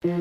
You're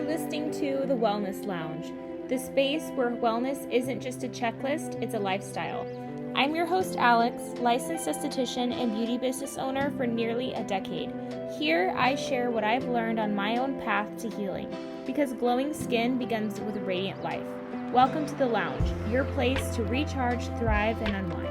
listening to The Wellness Lounge, the space where wellness isn't just a checklist, it's a lifestyle. I'm your host, Alex, licensed esthetician and beauty business owner for nearly a decade. Here, I share what I've learned on my own path to healing, because glowing skin begins with a radiant life. Welcome to The Lounge, your place to recharge, thrive, and unwind.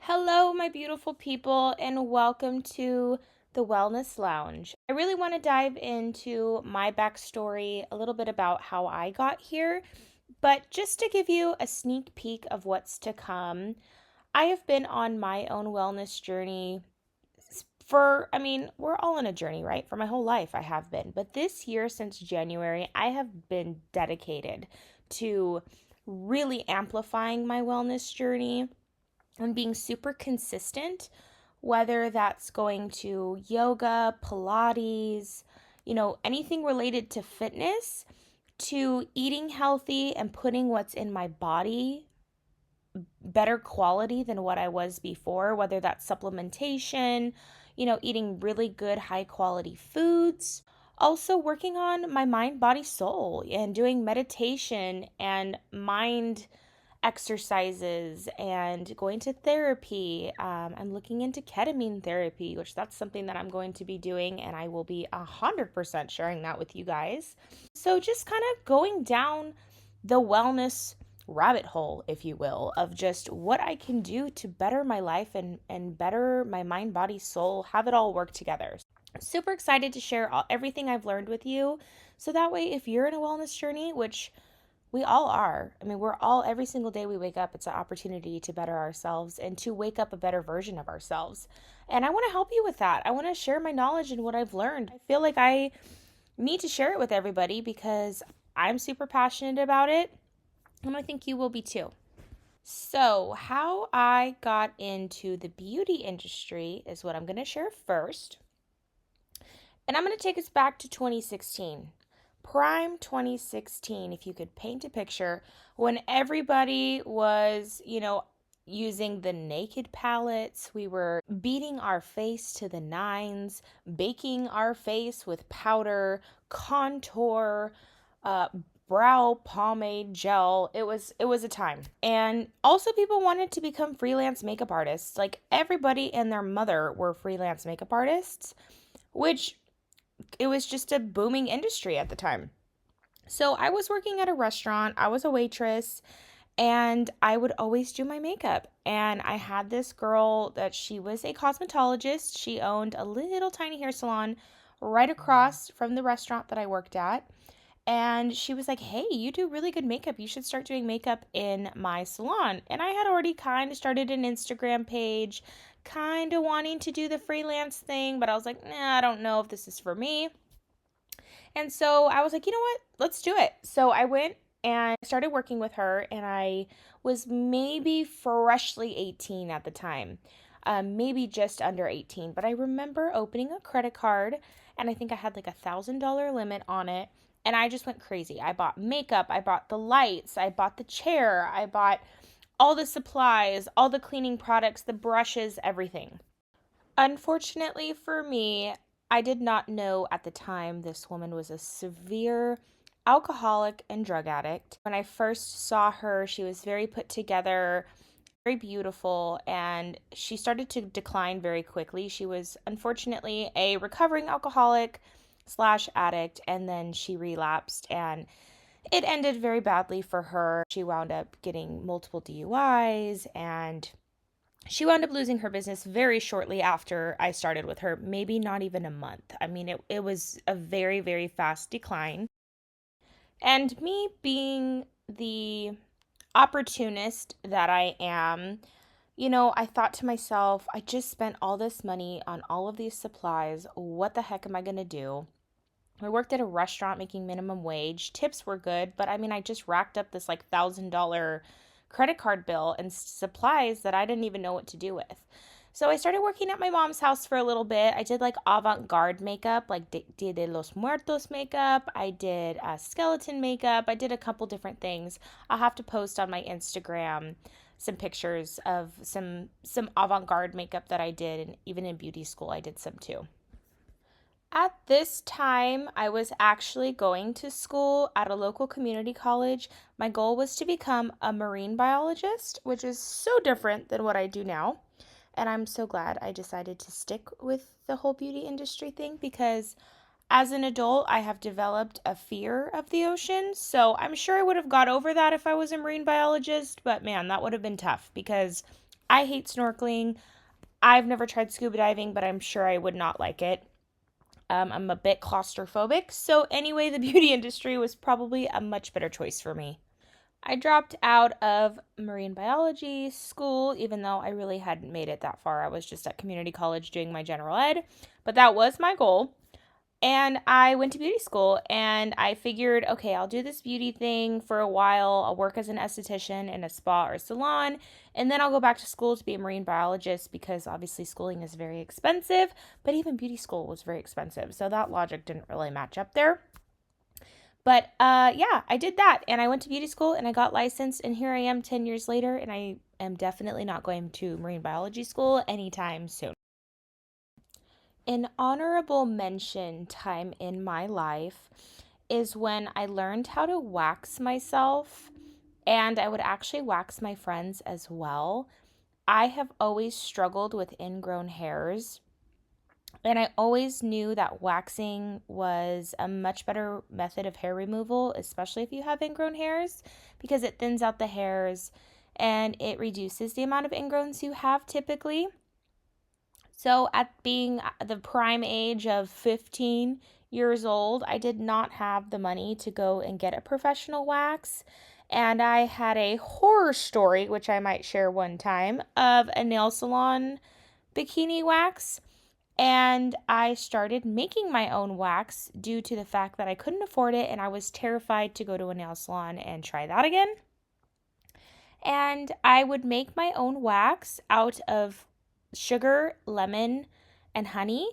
Hello, my beautiful people, and welcome to the Wellness Lounge. I really want to dive into my backstory, a little bit about how I got here, but just to give you a sneak peek of what's to come, I have been on my own wellness journey we're all on a journey, right? For my whole life, I have been. But this year, since January, I have been dedicated to really amplifying my wellness journey and being super consistent, whether that's going to yoga, Pilates, anything related to fitness, to eating healthy and putting what's in my body better quality than what I was before, whether that's supplementation, eating really good high quality foods. Also, working on my mind, body, soul, and doing meditation and mind exercises and going to therapy. I'm looking into ketamine therapy, which that's something that I'm going to be doing, and I will be 100% sharing that with you guys. So just kind of going down the wellness rabbit hole, if you will, of just what I can do to better my life and better my mind, body, soul, have it all work together. Super excited to share everything I've learned with you. So that way, if you're in a wellness journey, which we all are. We're all, every single day we wake up, it's an opportunity to better ourselves and to wake up a better version of ourselves. And I want to help you with that. I want to share my knowledge and what I've learned. I feel like I need to share it with everybody because I'm super passionate about it. And I think you will be too. So, how I got into the beauty industry is what I'm going to share first. And I'm going to take us back to 2016. Prime 2016, if you could paint a picture, when everybody was, using the naked palettes. We were beating our face to the nines, baking our face with powder, contour, brow pomade, gel. It was a time. And also people wanted to become freelance makeup artists. Like everybody and their mother were freelance makeup artists, which it was just a booming industry at the time. So I was working at a restaurant, I was a waitress, and I would always do my makeup. And I had this girl that she was a cosmetologist. She owned a little tiny hair salon right across from the restaurant that I worked at. And she was like, "Hey, you do really good makeup. You should start doing makeup in my salon." And I had already kind of started an Instagram page, kind of wanting to do the freelance thing, but I was like, nah, I don't know if this is for me. And so I was like, you know what? Let's do it. So I went and started working with her, and I was maybe freshly 18 at the time, maybe just under 18. But I remember opening a credit card, and I think I had like $1,000 limit on it. And I just went crazy. I bought makeup, I bought the lights, I bought the chair, I bought all the supplies, all the cleaning products, the brushes, everything. Unfortunately for me, I did not know at the time this woman was a severe alcoholic and drug addict. When I first saw her, she was very put together, very beautiful, and she started to decline very quickly. She was unfortunately a recovering alcoholic slash addict, and then she relapsed, and it ended very badly for her. She wound up getting multiple DUIs, and she wound up losing her business very shortly after I started with her, maybe not even a month. It was a very, very fast decline. And me being the opportunist that I am, I thought to myself, I just spent all this money on all of these supplies. What the heck am I going to do? I worked at a restaurant making minimum wage. Tips were good, but I just racked up this like $1,000 credit card bill and supplies that I didn't even know what to do with. So I started working at my mom's house for a little bit. I did like avant-garde makeup, like Dia de los Muertos makeup. I did skeleton makeup. I did a couple different things. I'll have to post on my Instagram some pictures of some avant-garde makeup that I did, and even in beauty school I did some too. At this time, I was actually going to school at a local community college. My goal was to become a marine biologist, which is so different than what I do now. And I'm so glad I decided to stick with the whole beauty industry thing because as an adult, I have developed a fear of the ocean. So I'm sure I would have got over that if I was a marine biologist, but man, that would have been tough because I hate snorkeling. I've never tried scuba diving, but I'm sure I would not like it. I'm a bit claustrophobic. So, anyway, the beauty industry was probably a much better choice for me. I dropped out of marine biology school, even though I really hadn't made it that far. I was just at community college doing my general ed, but that was my goal. And I went to beauty school and I figured, okay, I'll do this beauty thing for a while. I'll work as an esthetician in a spa or salon. And then I'll go back to school to be a marine biologist because obviously schooling is very expensive. But even beauty school was very expensive. So that logic didn't really match up there. But yeah, I did that. And I went to beauty school and I got licensed. And here I am 10 years later. And I am definitely not going to marine biology school anytime soon. An honorable mention time in my life is when I learned how to wax myself, and I would actually wax my friends as well. I have always struggled with ingrown hairs, and I always knew that waxing was a much better method of hair removal, especially if you have ingrown hairs, because it thins out the hairs and it reduces the amount of ingrowns you have typically. So, at being the prime age of 15 years old, I did not have the money to go and get a professional wax. And I had a horror story, which I might share one time, of a nail salon bikini wax. And I started making my own wax due to the fact that I couldn't afford it and I was terrified to go to a nail salon and try that again. And I would make my own wax out of sugar, lemon, and honey.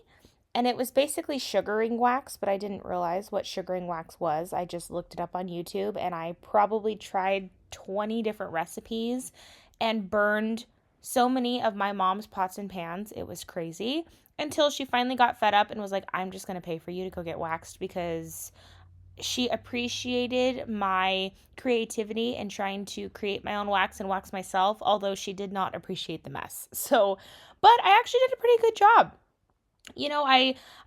And it was basically sugaring wax, but I didn't realize what sugaring wax was. I just looked it up on YouTube and I probably tried 20 different recipes and burned so many of my mom's pots and pans. It was crazy until she finally got fed up and was like, I'm just going to pay for you to go get waxed because she appreciated my creativity in trying to create my own wax and wax myself, although she did not appreciate the mess. So, but I actually did a pretty good job.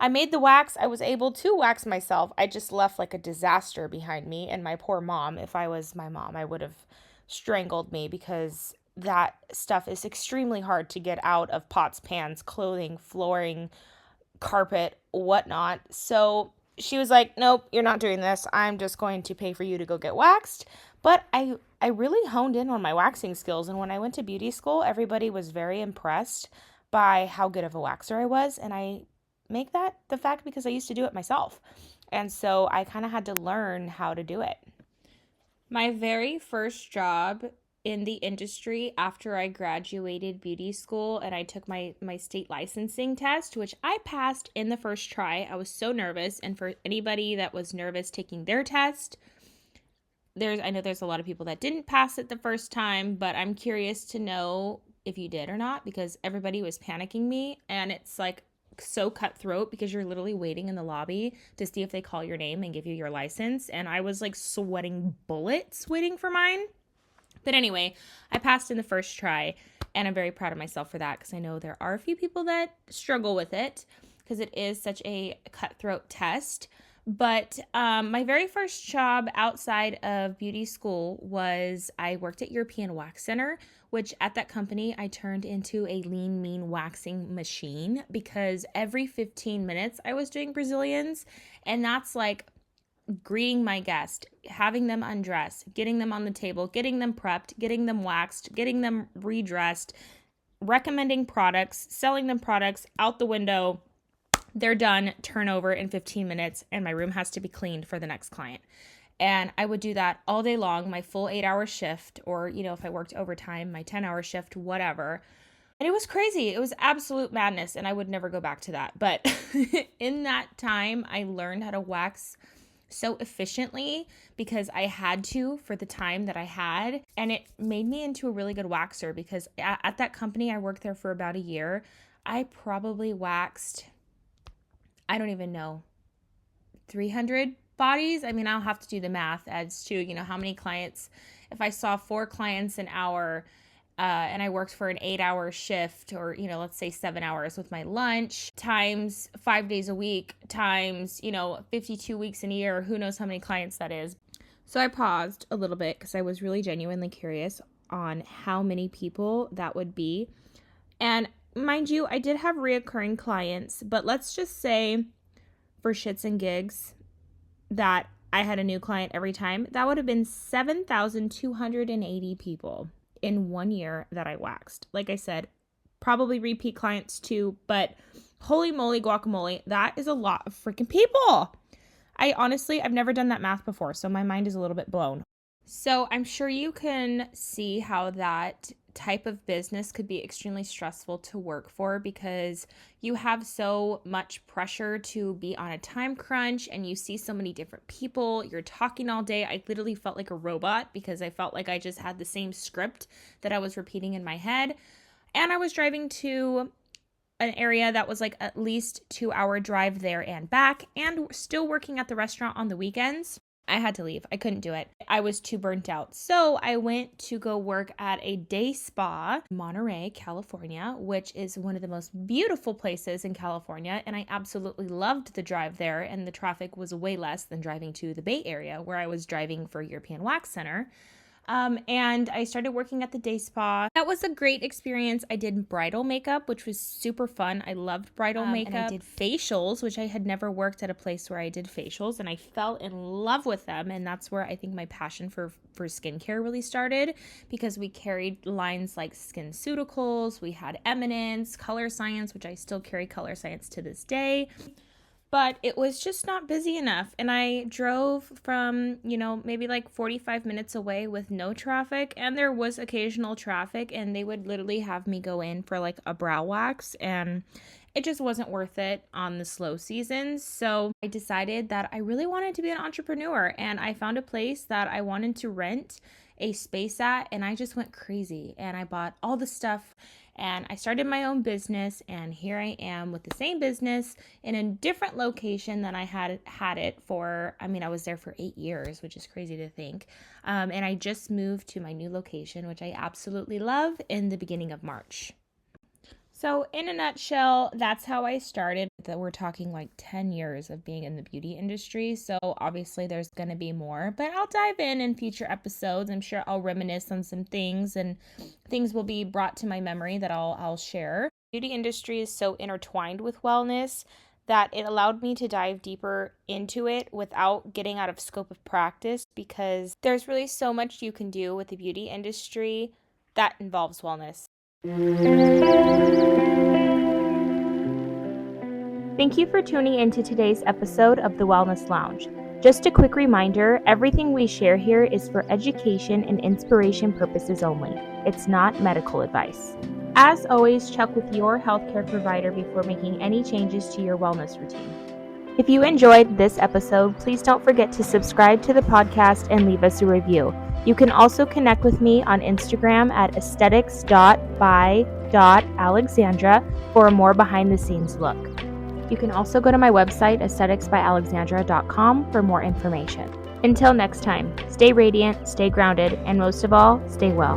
I made the wax. I was able to wax myself. I just left like a disaster behind me and my poor mom. If I was my mom, I would have strangled me because that stuff is extremely hard to get out of pots, pans, clothing, flooring, carpet, whatnot. So she was like, nope, you're not doing this. I'm just going to pay for you to go get waxed. But I really honed in on my waxing skills. And when I went to beauty school, everybody was very impressed by how good of a waxer I was. And I make that the fact because I used to do it myself. And so I kind of had to learn how to do it. My very first job in the industry after I graduated beauty school and I took my state licensing test, which I passed in the first try. I was so nervous. And for anybody that was nervous taking their test, I know there's a lot of people that didn't pass it the first time, but I'm curious to know if you did or not because everybody was panicking me and it's like so cutthroat because you're literally waiting in the lobby to see if they call your name and give you your license. And I was like sweating bullets waiting for mine. But anyway, I passed in the first try and I'm very proud of myself for that because I know there are a few people that struggle with it because it is such a cutthroat test. But my very first job outside of beauty school was I worked at European Wax Center, which at that company I turned into a lean, mean waxing machine because every 15 minutes I was doing Brazilians. And that's like greeting my guest, having them undress, getting them on the table, getting them prepped, getting them waxed, getting them redressed, recommending products, selling them products out the window. They're done, turnover in 15 minutes, and my room has to be cleaned for the next client. And I would do that all day long, my full 8-hour shift, or, if I worked overtime, my 10-hour shift, whatever. And it was crazy. It was absolute madness, and I would never go back to that. But in that time, I learned how to wax so efficiently because I had to for the time that I had. And it made me into a really good waxer because at that company, I worked there for about a year. I probably waxed, I don't even know, 300 bodies. I mean, I'll have to do the math as to, how many clients. If I saw 4 clients an hour, and I worked for an 8-hour shift, or, let's say 7 hours with my lunch, times 5 days a week, times, 52 weeks in a year, who knows how many clients that is. So I paused a little bit because I was really genuinely curious on how many people that would be. And mind you, I did have reoccurring clients, but let's just say for shits and gigs that I had a new client every time, that would have been 7,280 people in 1 year that I waxed. Like I said, probably repeat clients too, but holy moly guacamole, that is a lot of freaking people. I've never done that math before, so my mind is a little bit blown. So I'm sure you can see how that type of business could be extremely stressful to work for because you have so much pressure to be on a time crunch and you see so many different people. You're talking all day. I literally felt like a robot because I felt like I just had the same script that I was repeating in my head. And I was driving to an area that was like at least 2-hour drive there and back, and still working at the restaurant on the weekends. I had to leave. I couldn't do it. I was too burnt out. So I went to go work at a day spa in Monterey, California, which is one of the most beautiful places in California. And I absolutely loved the drive there. And the traffic was way less than driving to the Bay Area where I was driving for European Wax Center. And I started working at the day spa. That was a great experience. I did bridal makeup, which was super fun. I loved bridal makeup. And I did facials, which I had never worked at a place where I did facials, and I fell in love with them. And that's where I think my passion for skincare really started, because we carried lines like SkinCeuticals, we had Eminence, Color Science, which I still carry Color Science to this day. But it was just not busy enough. And I drove from, maybe like 45 minutes away with no traffic. And there was occasional traffic. And they would literally have me go in for like a brow wax. And it just wasn't worth it on the slow seasons. So I decided that I really wanted to be an entrepreneur. And I found a place that I wanted to rent a space at. And I just went crazy. And I bought all the stuff. And I started my own business, and here I am with the same business in a different location than I had it for. I was there for 8 years, which is crazy to think. And I just moved to my new location, which I absolutely love, in the beginning of March. So in a nutshell, that's how I started. That we're talking like 10 years of being in the beauty industry. So obviously there's going to be more, but I'll dive in future episodes. I'm sure I'll reminisce on some things, and things will be brought to my memory that I'll share. Beauty industry is so intertwined with wellness that it allowed me to dive deeper into it without getting out of scope of practice, because there's really so much you can do with the beauty industry that involves wellness. Thank you for tuning into today's episode of The Wellness Lounge. Just a quick reminder, everything we share here is for education and inspiration purposes only. It's not medical advice. As always, check with your healthcare provider before making any changes to your wellness routine. If you enjoyed this episode, please don't forget to subscribe to the podcast and leave us a review. You can also connect with me on Instagram at aesthetics.by.alexandra for a more behind-the-scenes look. You can also go to my website, aestheticsbyalexandra.com, for more information. Until next time, stay radiant, stay grounded, and most of all, stay well.